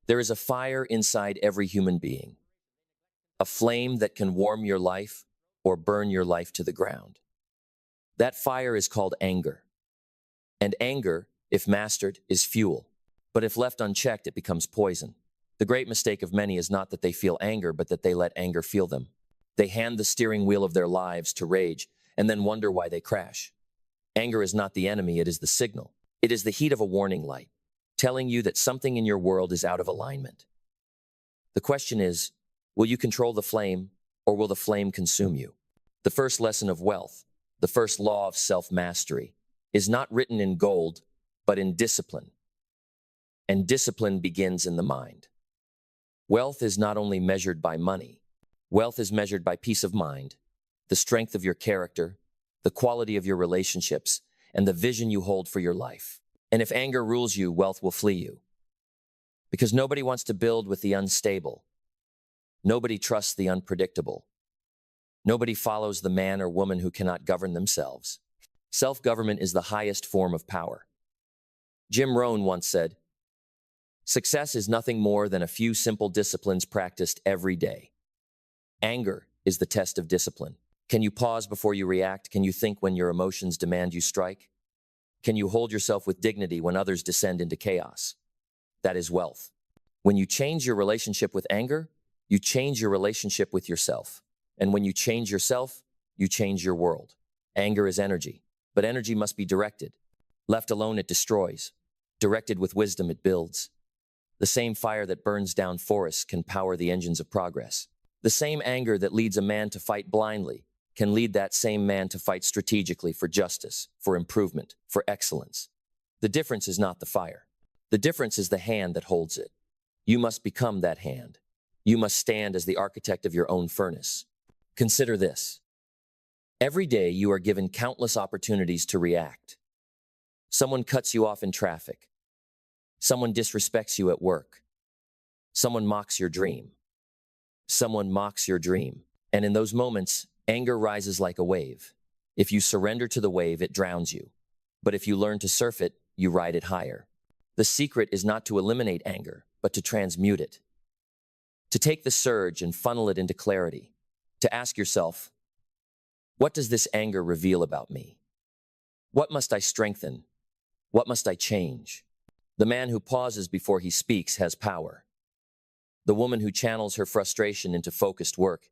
There is a fire inside every human being, a flame that can warm your life or burn your life to the ground. That fire is called anger. And anger, if mastered, is fuel. But if left unchecked, it becomes poison. The great mistake of many is not that they feel anger, but that they let anger feel them. They hand the steering wheel of their lives to rage and then wonder why they crash. Anger is not the enemy, it is the signal. It is the heat of a warning light, telling you that something in your world is out of alignment. The question is, will you control the flame, or will the flame consume you? The first lesson of wealth, the first law of self-mastery, is not written in gold, but in discipline. And discipline begins in the mind. Wealth is not only measured by money. Wealth is measured by peace of mind, the strength of your character, the quality of your relationships, and the vision you hold for your life. And if anger rules you, wealth will flee you. Because nobody wants to build with the unstable. Nobody trusts the unpredictable. Nobody follows the man or woman who cannot govern themselves. Self-government is the highest form of power. Jim Rohn once said, "Success is nothing more than a few simple disciplines practiced every day." Anger is the test of discipline. Can you pause before you react? Can you think when your emotions demand you strike? Can you hold yourself with dignity when others descend into chaos? That is wealth. When you change your relationship with anger, you change your relationship with yourself. And when you change yourself, you change your world. Anger is energy, but energy must be directed. Left alone, it destroys. Directed with wisdom, it builds. The same fire that burns down forests can power the engines of progress. The same anger that leads a man to fight blindly can lead that same man to fight strategically for justice, for improvement, for excellence. The difference is not the fire. The difference is the hand that holds it. You must become that hand. You must stand as the architect of your own furnace. Consider this. Every day you are given countless opportunities to react. Someone cuts you off in traffic. Someone disrespects you at work. Someone mocks your dream. Someone mocks your dream. And in those moments, anger rises like a wave. If you surrender to the wave, it drowns you. But if you learn to surf it, you ride it higher. The secret is not to eliminate anger, but to transmute it. To take the surge and funnel it into clarity. To ask yourself, what does this anger reveal about me? What must I strengthen? What must I change? The man who pauses before he speaks has power. The woman who channels her frustration into focused work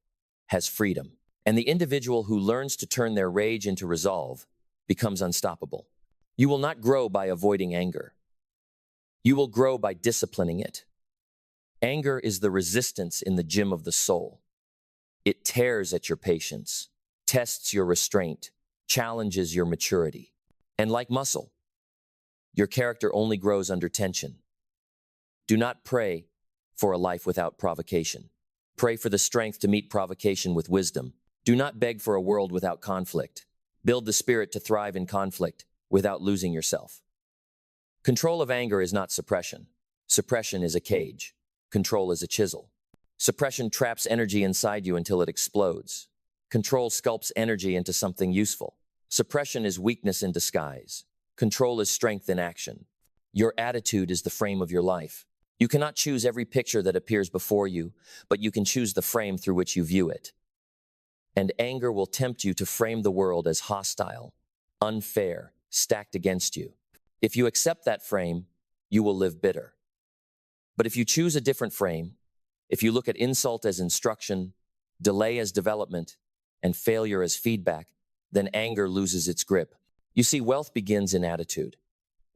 has freedom. And the individual who learns to turn their rage into resolve becomes unstoppable. You will not grow by avoiding anger. You will grow by disciplining it. Anger is the resistance in the gym of the soul. It tears at your patience, tests your restraint, challenges your maturity. And like muscle, your character only grows under tension. Do not pray for a life without provocation. Pray for the strength to meet provocation with wisdom. Do not beg for a world without conflict. Build the spirit to thrive in conflict without losing yourself. Control of anger is not suppression. Suppression is a cage. Control is a chisel. Suppression traps energy inside you until it explodes. Control sculpts energy into something useful. Suppression is weakness in disguise. Control is strength in action. Your attitude is the frame of your life. You cannot choose every picture that appears before you, but you can choose the frame through which you view it. And anger will tempt you to frame the world as hostile, unfair, stacked against you. If you accept that frame, you will live bitter. But if you choose a different frame, if you look at insult as instruction, delay as development, and failure as feedback, then anger loses its grip. You see, wealth begins in attitude.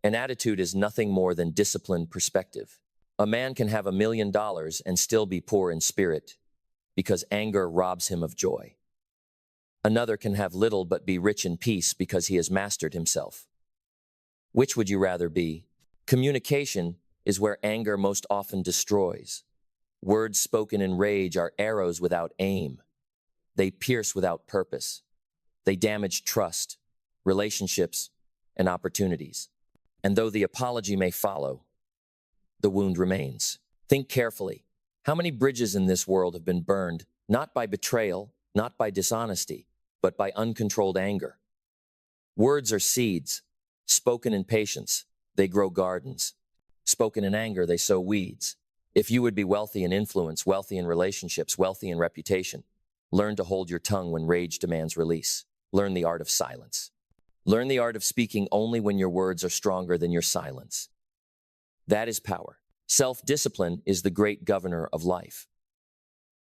And attitude is nothing more than disciplined perspective. A man can have $1 million and still be poor in spirit because anger robs him of joy. Another can have little but be rich in peace because he has mastered himself. Which would you rather be? Communication is where anger most often destroys. Words spoken in rage are arrows without aim. They pierce without purpose. They damage trust, relationships, and opportunities. And though the apology may follow, the wound remains. Think carefully. How many bridges in this world have been burned, not by betrayal, not by dishonesty, but by uncontrolled anger? Words are seeds. Spoken in patience, they grow gardens. Spoken in anger, they sow weeds. If you would be wealthy in influence, wealthy in relationships, wealthy in reputation, learn to hold your tongue when rage demands release. Learn the art of silence. Learn the art of speaking only when your words are stronger than your silence. That is power. Self-discipline is the great governor of life.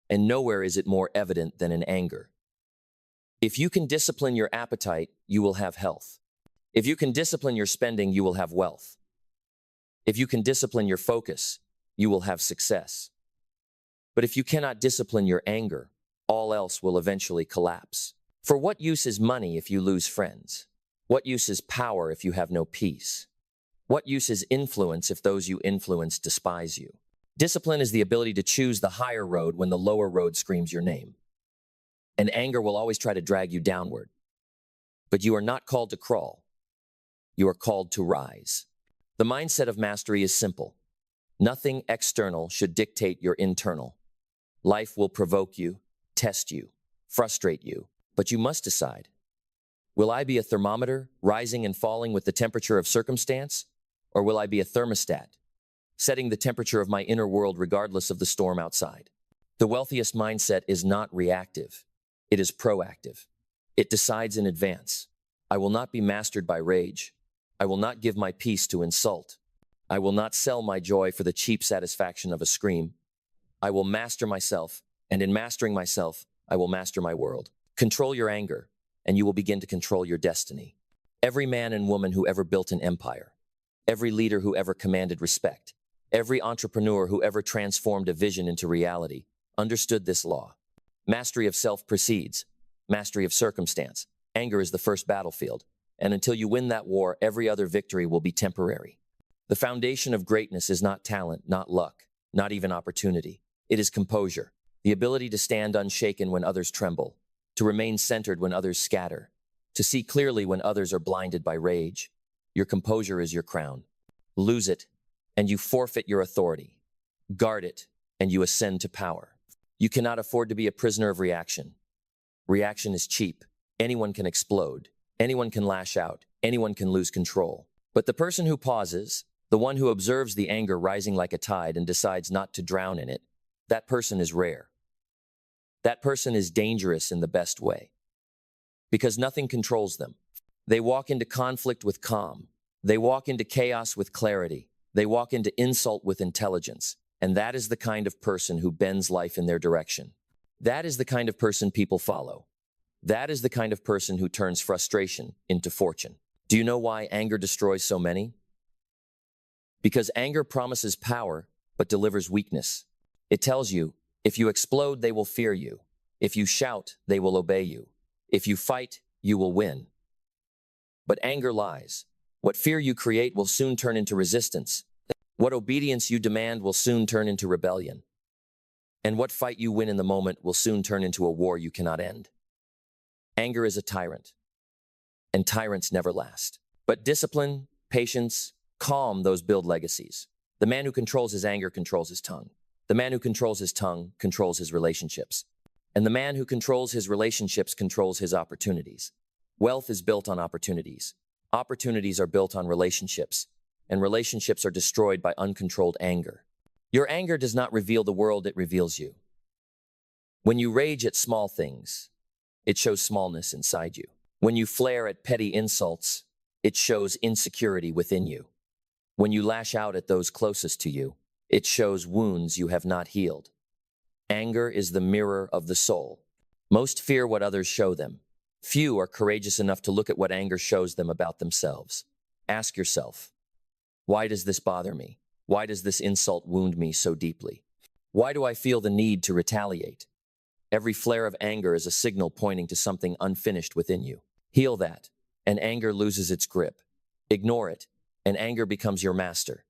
And nowhere is it more evident than in anger. If you can discipline your appetite, you will have health. If you can discipline your spending, you will have wealth. If you can discipline your focus, you will have success. But if you cannot discipline your anger, all else will eventually collapse. For what use is money if you lose friends? What use is power if you have no peace? What use is influence if those you influence despise you? Discipline is the ability to choose the higher road when the lower road screams your name. And anger will always try to drag you downward. But you are not called to crawl. You are called to rise. The mindset of mastery is simple. Nothing external should dictate your internal. Life will provoke you, test you, frustrate you, but you must decide. Will I be a thermometer, rising and falling with the temperature of circumstance? Or will I be a thermostat, setting the temperature of my inner world regardless of the storm outside? The wealthiest mindset is not reactive. It is proactive. It decides in advance. I will not be mastered by rage. I will not give my peace to insult. I will not sell my joy for the cheap satisfaction of a scream. I will master myself, and in mastering myself, I will master my world. Control your anger, and you will begin to control your destiny. Every man and woman who ever built an empire, every leader who ever commanded respect, every entrepreneur who ever transformed a vision into reality, understood this law. Mastery of self precedes mastery of circumstance. Anger is the first battlefield, and until you win that war, every other victory will be temporary. The foundation of greatness is not talent, not luck, not even opportunity. It is composure, the ability to stand unshaken when others tremble, to remain centered when others scatter, to see clearly when others are blinded by rage. Your composure is your crown. Lose it, and you forfeit your authority. Guard it, and you ascend to power. You cannot afford to be a prisoner of reaction. Reaction is cheap. Anyone can explode. Anyone can lash out. Anyone can lose control. But the person who pauses, the one who observes the anger rising like a tide and decides not to drown in it, that person is rare. That person is dangerous in the best way. Because nothing controls them. They walk into conflict with calm. They walk into chaos with clarity. They walk into insult with intelligence. And that is the kind of person who bends life in their direction. That is the kind of person people follow. That is the kind of person who turns frustration into fortune. Do you know why anger destroys so many? Because anger promises power, but delivers weakness. It tells you, if you explode, they will fear you. If you shout, they will obey you. If you fight, you will win. But anger lies. What fear you create will soon turn into resistance. What obedience you demand will soon turn into rebellion. And what fight you win in the moment will soon turn into a war you cannot end. Anger is a tyrant, and tyrants never last. But discipline, patience, calm, those build legacies. The man who controls his anger controls his tongue. The man who controls his tongue controls his relationships. And the man who controls his relationships controls his opportunities. Wealth is built on opportunities. Opportunities are built on relationships. And relationships are destroyed by uncontrolled anger. Your anger does not reveal the world, it reveals you. When you rage at small things, it shows smallness inside you. When you flare at petty insults, it shows insecurity within you. When you lash out at those closest to you, it shows wounds you have not healed. Anger is the mirror of the soul. Most fear what others show them. Few are courageous enough to look at what anger shows them about themselves. Ask yourself, why does this bother me? Why does this insult wound me so deeply? Why do I feel the need to retaliate? Every flare of anger is a signal pointing to something unfinished within you. Heal that, and anger loses its grip. Ignore it, and anger becomes your master.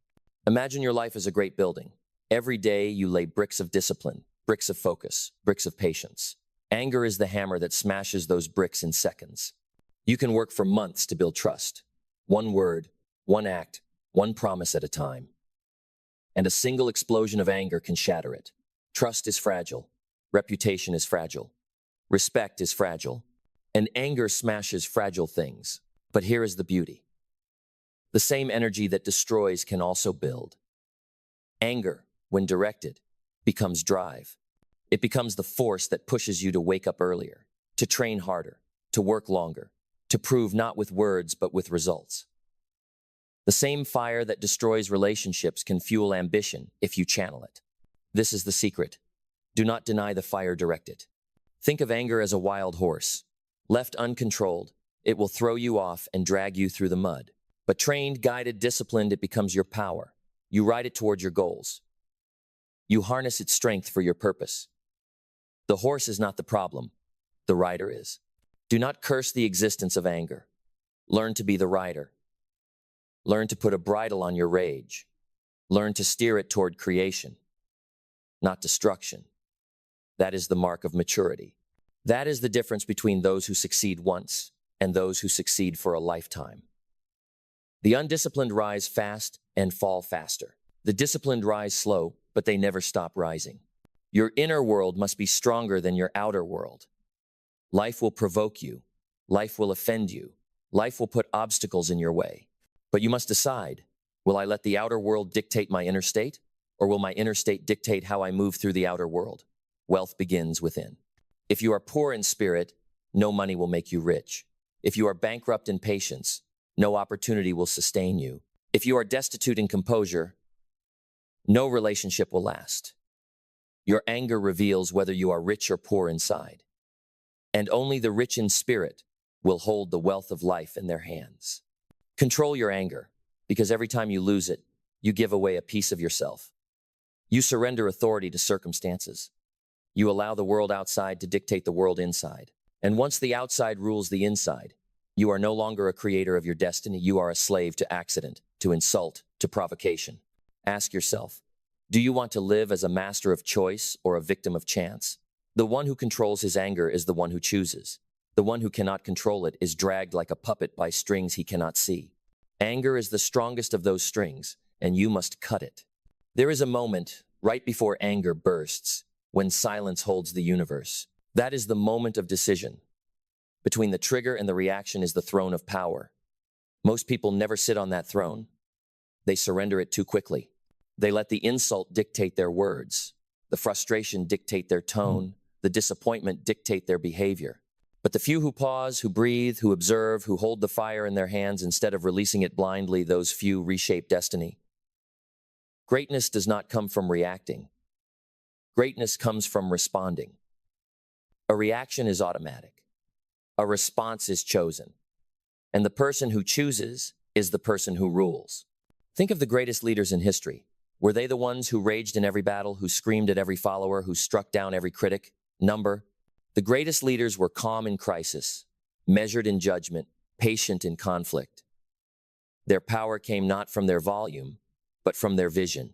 Imagine your life as a great building. Every day you lay bricks of discipline, bricks of focus, bricks of patience. Anger is the hammer that smashes those bricks in seconds. You can work for months to build trust. One word, one act, one promise at a time. And a single explosion of anger can shatter it. Trust is fragile. Reputation is fragile. Respect is fragile. And anger smashes fragile things. But here is the beauty. The same energy that destroys can also build. Anger, when directed, becomes drive. It becomes the force that pushes you to wake up earlier, to train harder, to work longer, to prove not with words but with results. The same fire that destroys relationships can fuel ambition if you channel it. This is the secret. Do not deny the fire, direct it. Think of anger as a wild horse. Left uncontrolled, it will throw you off and drag you through the mud. But trained, guided, disciplined, it becomes your power. You ride it toward your goals. You harness its strength for your purpose. The horse is not the problem. The rider is. Do not curse the existence of anger. Learn to be the rider. Learn to put a bridle on your rage. Learn to steer it toward creation, not destruction. That is the mark of maturity. That is the difference between those who succeed once and those who succeed for a lifetime. The undisciplined rise fast and fall faster. The disciplined rise slow, but they never stop rising. Your inner world must be stronger than your outer world. Life will provoke you. Life will offend you. Life will put obstacles in your way. But you must decide, will I let the outer world dictate my inner state, or will my inner state dictate how I move through the outer world? Wealth begins within. If you are poor in spirit, no money will make you rich. If you are bankrupt in patience, no opportunity will sustain you. If you are destitute in composure, no relationship will last. Your anger reveals whether you are rich or poor inside. And only the rich in spirit will hold the wealth of life in their hands. Control your anger, because every time you lose it, you give away a piece of yourself. You surrender authority to circumstances. You allow the world outside to dictate the world inside. And once the outside rules the inside, you are no longer a creator of your destiny. You are a slave to accident, to insult, to provocation. Ask yourself, do you want to live as a master of choice or a victim of chance? The one who controls his anger is the one who chooses. The one who cannot control it is dragged like a puppet by strings he cannot see. Anger is the strongest of those strings, and you must cut it. There is a moment, right before anger bursts, when silence holds the universe. That is the moment of decision. Between the trigger and the reaction is the throne of power. Most people never sit on that throne. They surrender it too quickly. They let the insult dictate their words, the frustration dictate their tone, the disappointment dictate their behavior. But the few who pause, who breathe, who observe, who hold the fire in their hands instead of releasing it blindly, those few reshape destiny. Greatness does not come from reacting. Greatness comes from responding. A reaction is automatic. A response is chosen. And the person who chooses is the person who rules. Think of the greatest leaders in history. Were they the ones who raged in every battle, who screamed at every follower, who struck down every critic? The greatest leaders were calm in crisis, measured in judgment, patient in conflict. Their power came not from their volume, but from their vision.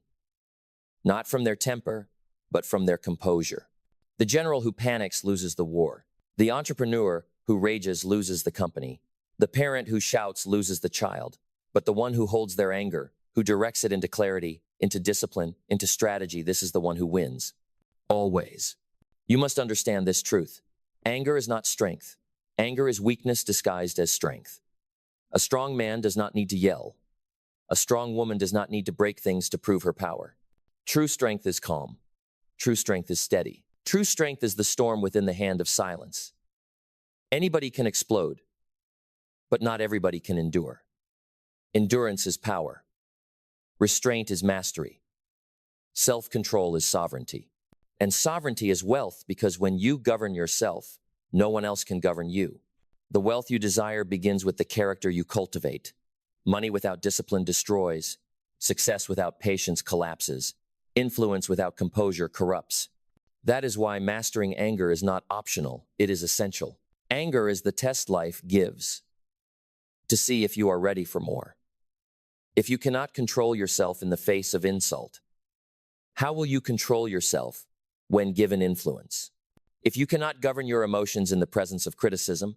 Not from their temper, but from their composure. The general who panics loses the war. The entrepreneur who rages loses the company. The parent who shouts loses the child. But the one who holds their anger, who directs it into clarity, into discipline, into strategy, this is the one who wins. Always. You must understand this truth. Anger is not strength. Anger is weakness disguised as strength. A strong man does not need to yell. A strong woman does not need to break things to prove her power. True strength is calm. True strength is steady. True strength is the storm within the hand of silence. Anybody can explode, but not everybody can endure. Endurance is power. Restraint is mastery. Self-control is sovereignty. And sovereignty is wealth, because when you govern yourself, no one else can govern you. The wealth you desire begins with the character you cultivate. Money without discipline destroys. Success without patience collapses. Influence without composure corrupts. That is why mastering anger is not optional, it is essential. Anger is the test life gives to see if you are ready for more. If you cannot control yourself in the face of insult, how will you control yourself when given influence? If you cannot govern your emotions in the presence of criticism,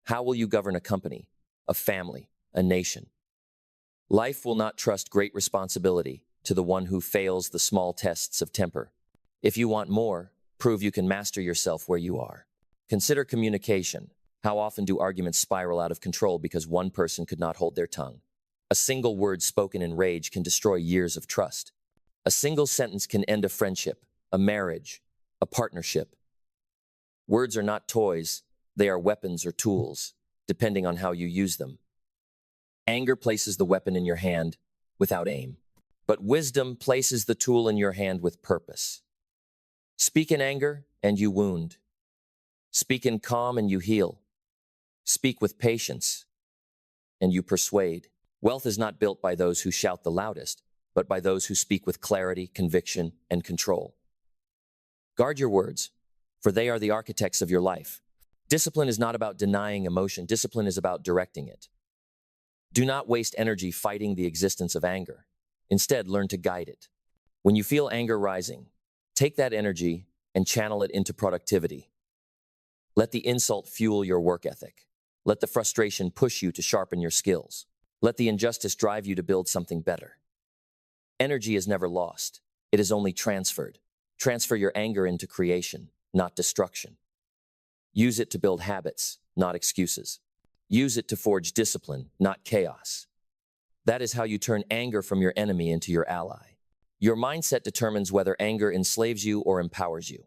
how will you govern a company, a family, a nation? Life will not trust great responsibility to the one who fails the small tests of temper. If you want more, prove you can master yourself where you are. Consider communication. How often do arguments spiral out of control because one person could not hold their tongue? A single word spoken in rage can destroy years of trust. A single sentence can end a friendship, a marriage, a partnership. Words are not toys, they are weapons or tools, depending on how you use them. Anger places the weapon in your hand without aim, but wisdom places the tool in your hand with purpose. Speak in anger and you wound. Speak in calm and you heal. Speak with patience and you persuade. Wealth is not built by those who shout the loudest, but by those who speak with clarity, conviction, and control. Guard your words, for they are the architects of your life. Discipline is not about denying emotion. Discipline is about directing it. Do not waste energy fighting the existence of anger. Instead, learn to guide it. When you feel anger rising, take that energy and channel it into productivity. Let the insult fuel your work ethic. Let the frustration push you to sharpen your skills. Let the injustice drive you to build something better. Energy is never lost. It is only transferred. Transfer your anger into creation, not destruction. Use it to build habits, not excuses. Use it to forge discipline, not chaos. That is how you turn anger from your enemy into your ally. Your mindset determines whether anger enslaves you or empowers you.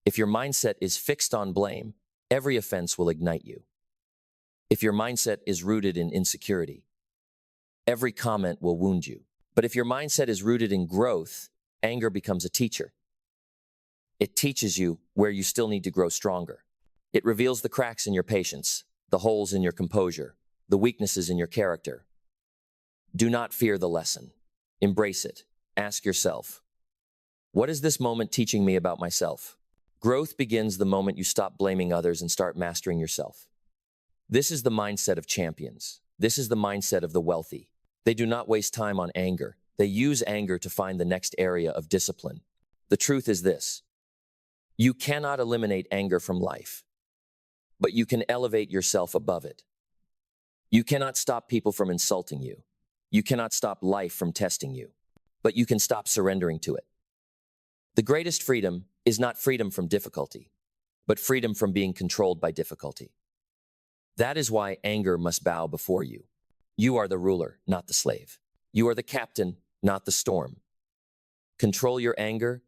If your mindset is fixed on blame, every offense will ignite you. If your mindset is rooted in insecurity, every comment will wound you. But if your mindset is rooted in growth, anger becomes a teacher. It teaches you where you still need to grow stronger. It reveals the cracks in your patience, the holes in your composure, the weaknesses in your character. Do not fear the lesson. Embrace it. Ask yourself, what is this moment teaching me about myself? Growth begins the moment you stop blaming others and start mastering yourself. This is the mindset of champions. This is the mindset of the wealthy. They do not waste time on anger. They use anger to find the next area of discipline. The truth is this: you cannot eliminate anger from life, but you can elevate yourself above it. You cannot stop people from insulting you. You cannot stop life from testing you, but you can stop surrendering to it. The greatest freedom is not freedom from difficulty, but freedom from being controlled by difficulty. That is why anger must bow before you. You are the ruler, not the slave. You are the captain, not the storm. Control your anger,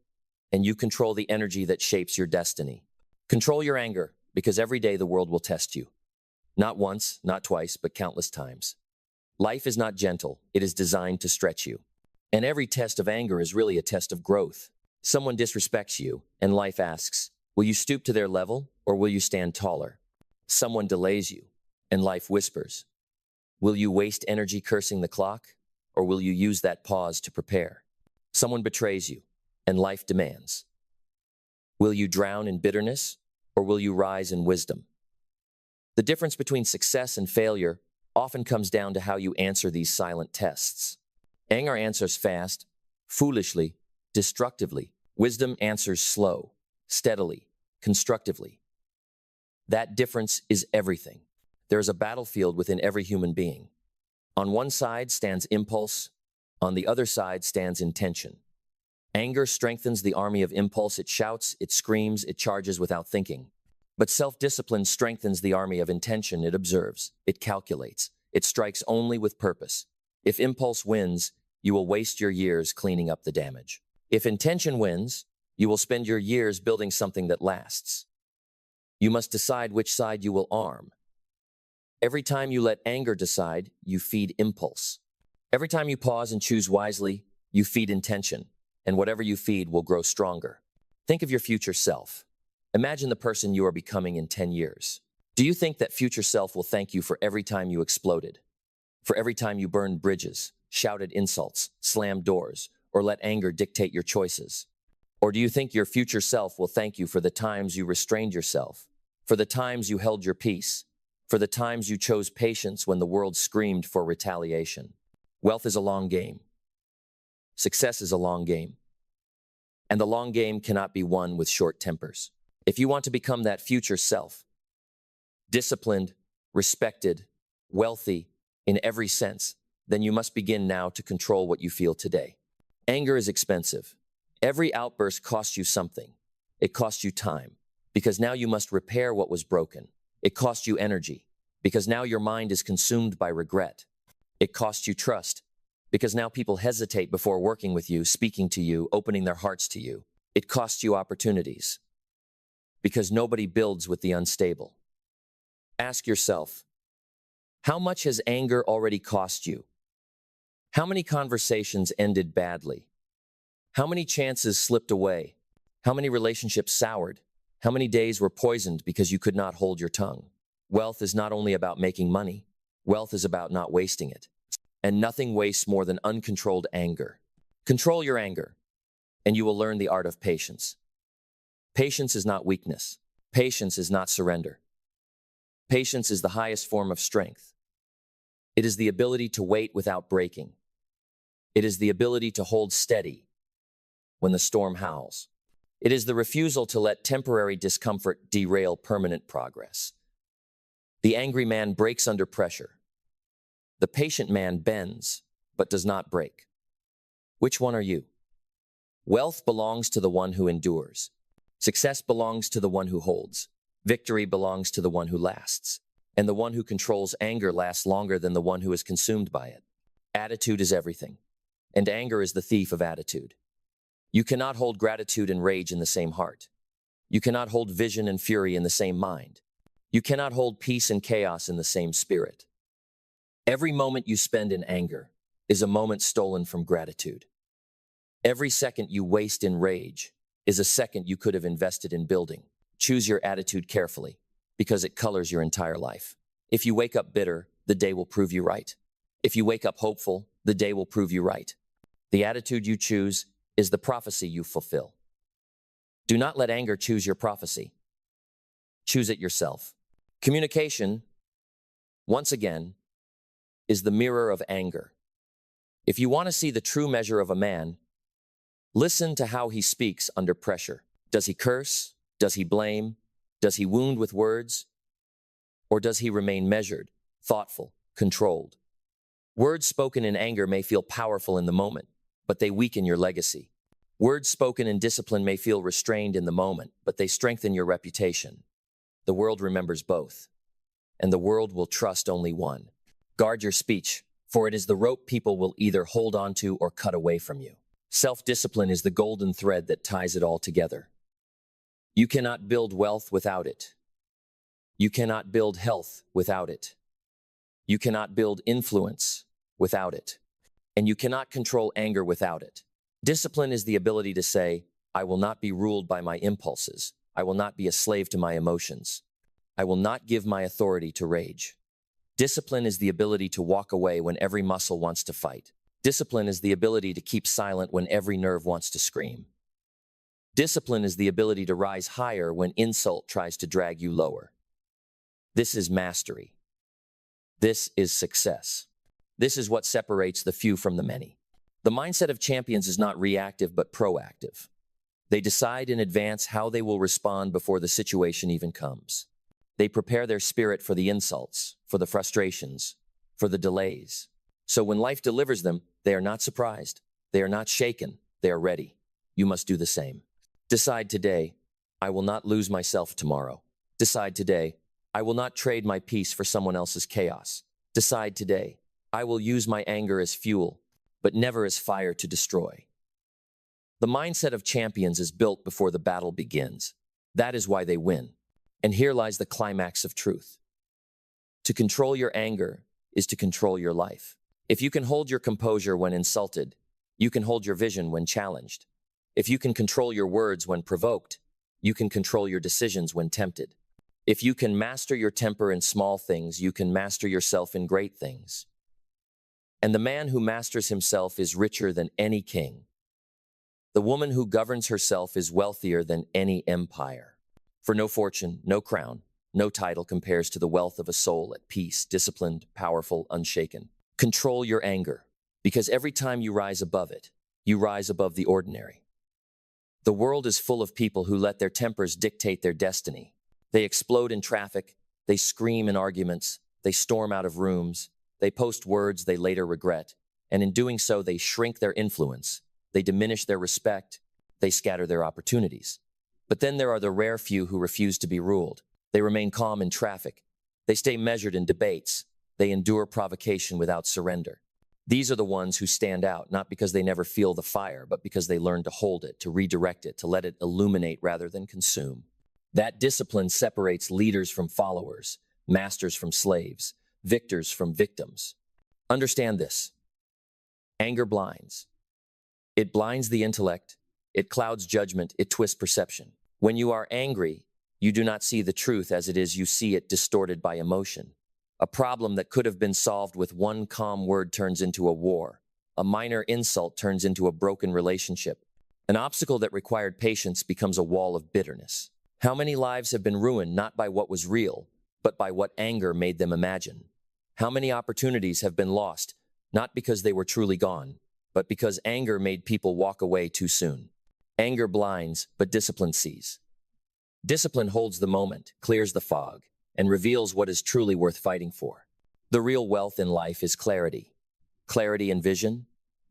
and you control the energy that shapes your destiny. Control your anger, because every day the world will test you. Not once, not twice, but countless times. Life is not gentle, it is designed to stretch you. And every test of anger is really a test of growth. Someone disrespects you, and life asks, will you stoop to their level, or will you stand taller? Someone delays you, and life whispers, will you waste energy cursing the clock, or will you use that pause to prepare? Someone betrays you, and life demands, will you drown in bitterness, or will you rise in wisdom? The difference between success and failure often comes down to how you answer these silent tests. Anger answers fast, foolishly, destructively. Wisdom answers slow, steadily, constructively. That difference is everything. There is a battlefield within every human being. On one side stands impulse, on the other side stands intention. Anger strengthens the army of impulse. It shouts, it screams, it charges without thinking. But self-discipline strengthens the army of intention. It observes, it calculates, it strikes only with purpose. If impulse wins, you will waste your years cleaning up the damage. If intention wins, you will spend your years building something that lasts. You must decide which side you will arm. Every time you let anger decide, you feed impulse. Every time you pause and choose wisely, you feed intention, and whatever you feed will grow stronger. Think of your future self. Imagine the person you are becoming in 10 years. Do you think that future self will thank you for every time you exploded? For every time you burned bridges, shouted insults, slammed doors, or let anger dictate your choices? Or do you think your future self will thank you for the times you restrained yourself, for the times you held your peace, for the times you chose patience when the world screamed for retaliation? Wealth is a long game. Success is a long game. And the long game cannot be won with short tempers. If you want to become that future self, disciplined, respected, wealthy in every sense, then you must begin now to control what you feel today. Anger is expensive. Every outburst costs you something. It costs you time, because now you must repair what was broken. It costs you energy, because now your mind is consumed by regret. It costs you trust, Because now people hesitate before working with you, speaking to you, opening their hearts to you. It costs you opportunities. Because nobody builds with the unstable. Ask yourself, how much has anger already cost you? How many conversations ended badly? How many chances slipped away? How many relationships soured? How many days were poisoned because you could not hold your tongue? Wealth is not only about making money. Wealth is about not wasting it. And nothing wastes more than uncontrolled anger. Control your anger, and you will learn the art of patience. Patience is not weakness. Patience is not surrender. Patience is the highest form of strength. It is the ability to wait without breaking. It is the ability to hold steady when the storm howls. It is the refusal to let temporary discomfort derail permanent progress. The angry man breaks under pressure. The patient man bends, but does not break. Which one are you? Wealth belongs to the one who endures. Success belongs to the one who holds. Victory belongs to the one who lasts. And the one who controls anger lasts longer than the one who is consumed by it. Attitude is everything. And anger is the thief of attitude. You cannot hold gratitude and rage in the same heart. You cannot hold vision and fury in the same mind. You cannot hold peace and chaos in the same spirit. Every moment you spend in anger is a moment stolen from gratitude. Every second you waste in rage is a second you could have invested in building. Choose your attitude carefully, because it colors your entire life. If you wake up bitter, the day will prove you right. If you wake up hopeful, the day will prove you right. The attitude you choose is the prophecy you fulfill. Do not let anger choose your prophecy. Choose it yourself. Communication, once again, is the mirror of anger. If you want to see the true measure of a man, listen to how he speaks under pressure. Does he curse? Does he blame? Does he wound with words? Or does he remain measured, thoughtful, controlled? Words spoken in anger may feel powerful in the moment, but they weaken your legacy. Words spoken in discipline may feel restrained in the moment, but they strengthen your reputation. The world remembers both, and the world will trust only one. Guard your speech, for it is the rope people will either hold onto or cut away from you. Self-discipline is the golden thread that ties it all together. You cannot build wealth without it. You cannot build health without it. You cannot build influence without it. And you cannot control anger without it. Discipline is the ability to say, I will not be ruled by my impulses. I will not be a slave to my emotions. I will not give my authority to rage. Discipline is the ability to walk away when every muscle wants to fight. Discipline is the ability to keep silent when every nerve wants to scream. Discipline is the ability to rise higher when insult tries to drag you lower. This is mastery. This is success. This is what separates the few from the many. The mindset of champions is not reactive but proactive. They decide in advance how they will respond before the situation even comes. They prepare their spirit for the insults, for the frustrations, for the delays. So when life delivers them, they are not surprised. They are not shaken. They are ready. You must do the same. Decide today, I will not lose myself tomorrow. Decide today, I will not trade my peace for someone else's chaos. Decide today, I will use my anger as fuel, but never as fire to destroy. The mindset of champions is built before the battle begins. That is why they win. And here lies the climax of truth. To control your anger is to control your life. If you can hold your composure when insulted, you can hold your vision when challenged. If you can control your words when provoked, you can control your decisions when tempted. If you can master your temper in small things, you can master yourself in great things. And the man who masters himself is richer than any king. The woman who governs herself is wealthier than any empire. For no fortune, no crown, no title compares to the wealth of a soul at peace, disciplined, powerful, unshaken. Control your anger, because every time you rise above it, you rise above the ordinary. The world is full of people who let their tempers dictate their destiny. They explode in traffic, they scream in arguments, they storm out of rooms, they post words they later regret, and in doing so they shrink their influence, they diminish their respect, they scatter their opportunities. But then there are the rare few who refuse to be ruled. They remain calm in traffic, they stay measured in debates, they endure provocation without surrender. These are the ones who stand out, not because they never feel the fire, but because they learn to hold it, to redirect it, to let it illuminate rather than consume. That discipline separates leaders from followers, masters from slaves, victors from victims. Understand this. Anger blinds. It blinds the intellect, it clouds judgment, it twists perception. When you are angry, you do not see the truth as it is, you see it distorted by emotion. A problem that could have been solved with one calm word turns into a war. A minor insult turns into a broken relationship. An obstacle that required patience becomes a wall of bitterness. How many lives have been ruined not by what was real, but by what anger made them imagine? How many opportunities have been lost, not because they were truly gone, but because anger made people walk away too soon? Anger blinds, but discipline sees. Discipline holds the moment, clears the fog, and reveals what is truly worth fighting for. The real wealth in life is clarity. Clarity in vision,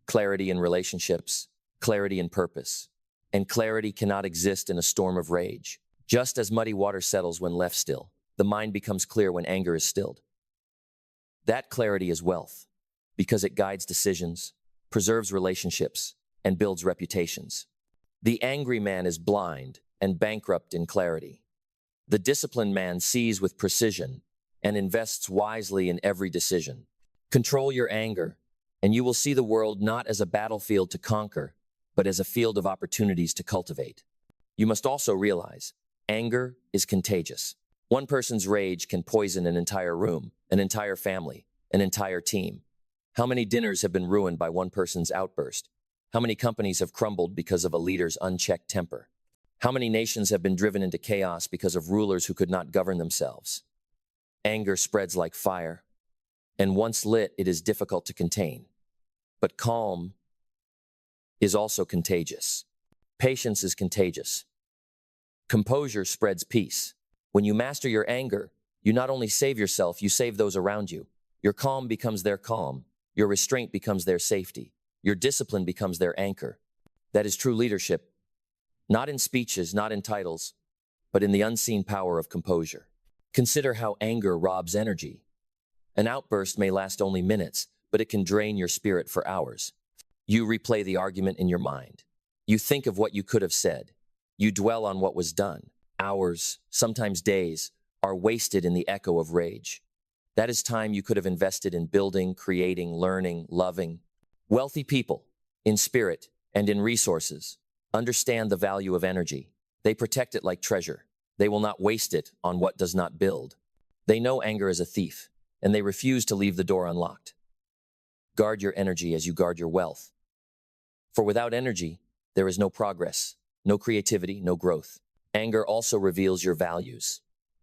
clarity in relationships, clarity in purpose. And clarity cannot exist in a storm of rage. Just as muddy water settles when left still, the mind becomes clear when anger is stilled. That clarity is wealth, because it guides decisions, preserves relationships, and builds reputations. The angry man is blind and bankrupt in clarity. The disciplined man sees with precision and invests wisely in every decision. Control your anger, and you will see the world not as a battlefield to conquer, but as a field of opportunities to cultivate. You must also realize, anger is contagious. One person's rage can poison an entire room, an entire family, an entire team. How many dinners have been ruined by one person's outburst? How many companies have crumbled because of a leader's unchecked temper? How many nations have been driven into chaos because of rulers who could not govern themselves? Anger spreads like fire, and once lit, it is difficult to contain. But calm is also contagious. Patience is contagious. Composure spreads peace. When you master your anger, you not only save yourself, you save those around you. Your calm becomes their calm. Your restraint becomes their safety. Your discipline becomes their anchor. That is true leadership, not in speeches, not in titles, but in the unseen power of composure. Consider how anger robs energy. An outburst may last only minutes, but it can drain your spirit for hours. You replay the argument in your mind. You think of what you could have said. You dwell on what was done. Hours, sometimes days, are wasted in the echo of rage. That is time you could have invested in building, creating, learning, loving. Wealthy people, in spirit and in resources, understand the value of energy. They protect it like treasure. They will not waste it on what does not build. They know anger is a thief, and they refuse to leave the door unlocked. Guard your energy as you guard your wealth. For without energy, there is no progress, no creativity, no growth. Anger also reveals your values.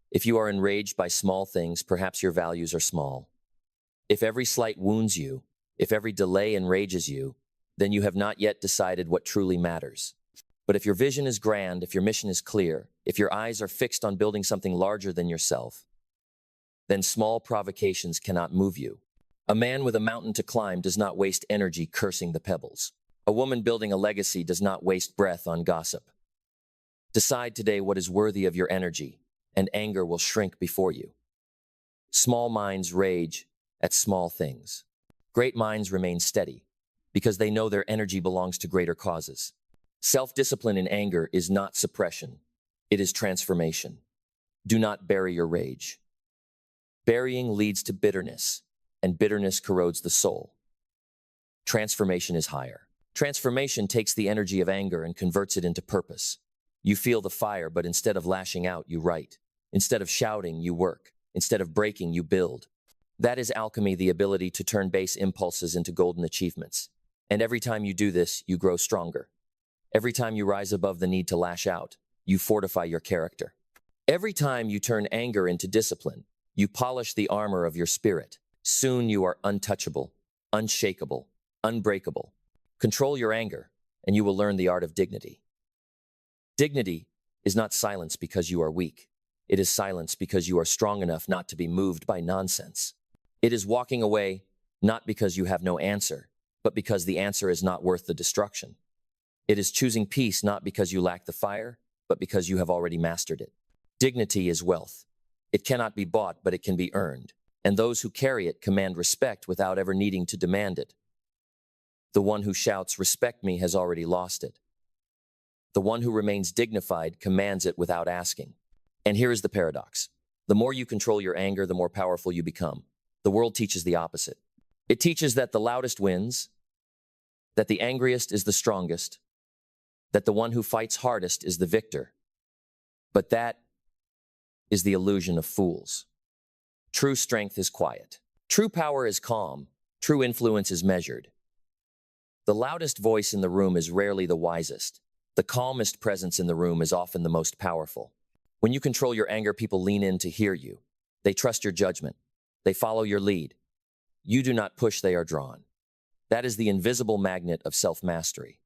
If you are enraged by small things, perhaps your values are small. If every slight wounds you, if every delay enrages you, then you have not yet decided what truly matters. But if your vision is grand, if your mission is clear, if your eyes are fixed on building something larger than yourself, then small provocations cannot move you. A man with a mountain to climb does not waste energy cursing the pebbles. A woman building a legacy does not waste breath on gossip. Decide today what is worthy of your energy, and anger will shrink before you. Small minds rage at small things. Great minds remain steady, because they know their energy belongs to greater causes. Self-discipline in anger is not suppression. It is transformation. Do not bury your rage. Burying leads to bitterness, and bitterness corrodes the soul. Transformation is higher. Transformation takes the energy of anger and converts it into purpose. You feel the fire, but instead of lashing out, you write. Instead of shouting, you work. Instead of breaking, you build. That is alchemy, the ability to turn base impulses into golden achievements. And every time you do this, you grow stronger. Every time you rise above the need to lash out, you fortify your character. Every time you turn anger into discipline, you polish the armor of your spirit. Soon you are untouchable, unshakable, unbreakable. Control your anger, and you will learn the art of dignity. Dignity is not silence because you are weak. It is silence because you are strong enough not to be moved by nonsense. It is walking away, not because you have no answer, but because the answer is not worth the destruction. It is choosing peace not because you lack the fire, but because you have already mastered it. Dignity is wealth. It cannot be bought, but it can be earned. and those who carry it command respect without ever needing to demand it. The one who shouts, "Respect me," has already lost it. The one who remains dignified commands it without asking. And here is the paradox. The more you control your anger, the more powerful you become. The world teaches the opposite. It teaches that the loudest wins, that the angriest is the strongest, that the one who fights hardest is the victor. But that is the illusion of fools. True strength is quiet. True power is calm. True influence is measured. The loudest voice in the room is rarely the wisest. The calmest presence in the room is often the most powerful. When you control your anger, people lean in to hear you. They trust your judgment. They follow your lead. You do not push, they are drawn. That is the invisible magnet of self-mastery.